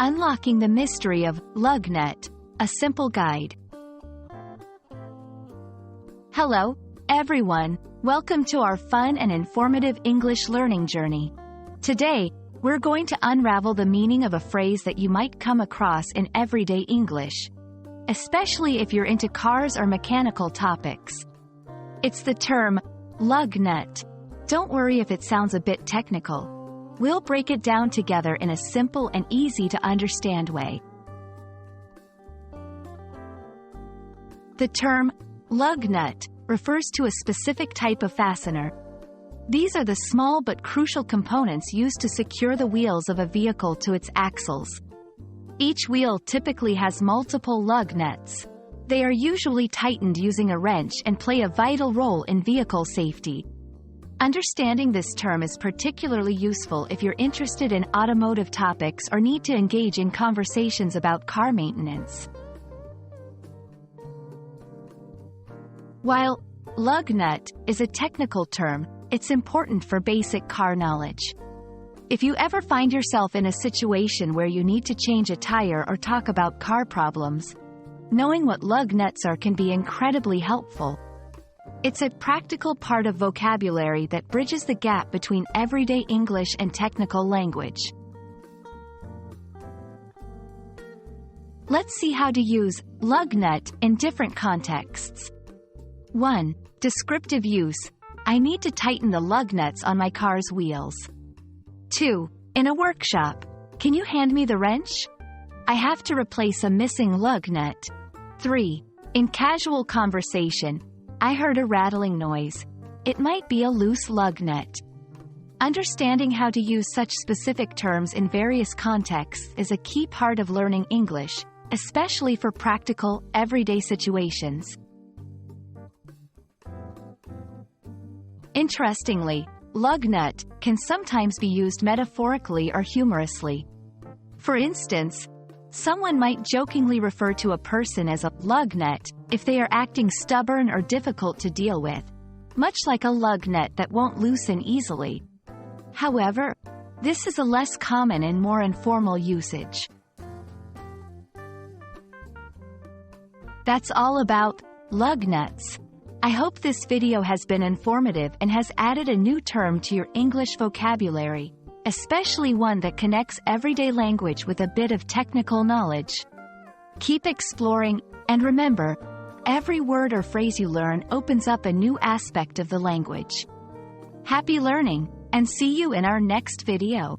Unlocking the Mystery of Lug Nut, a simple guide. Hello, everyone. Welcome to our fun and informative English learning journey. Today, we're going to unravel the meaning of a phrase that you might come across in everyday English, especially if you're into cars or mechanical topics. It's the term, lug nut. Don't worry if it sounds a bit technical. We'll break it down together in a simple and easy-to-understand way. The term, lug nut, refers to a specific type of fastener. These are the small but crucial components used to secure the wheels of a vehicle to its axles. Each wheel typically has multiple lug nuts. They are usually tightened using a wrench and play a vital role in vehicle safety. Understanding this term is particularly useful if you're interested in automotive topics or need to engage in conversations about car maintenance. While lug nut is a technical term, it's important for basic car knowledge. If you ever find yourself in a situation where you need to change a tire or talk about car problems, knowing what lug nuts are can be incredibly helpful. It's a practical part of vocabulary that bridges the gap between everyday English and technical language. Let's see how to use lug nut in different contexts. 1. Descriptive use. I need to tighten the lug nuts on my car's wheels. 2. In a workshop. Can you hand me the wrench? I have to replace a missing lug nut. 3. In casual conversation. I heard a rattling noise. It might be a loose lug nut. Understanding how to use such specific terms in various contexts is a key part of learning English, especially for practical, everyday situations. Interestingly, lug nut can sometimes be used metaphorically or humorously. For instance, someone might jokingly refer to a person as a lug nut if they are acting stubborn or difficult to deal with, much like a lug nut that won't loosen easily. However, this is a less common and more informal usage. That's all about lug nuts. I hope this video has been informative and has added a new term to your English vocabulary, especially one that connects everyday language with a bit of technical knowledge. Keep exploring, and remember, every word or phrase you learn opens up a new aspect of the language. Happy learning, and see you in our next video.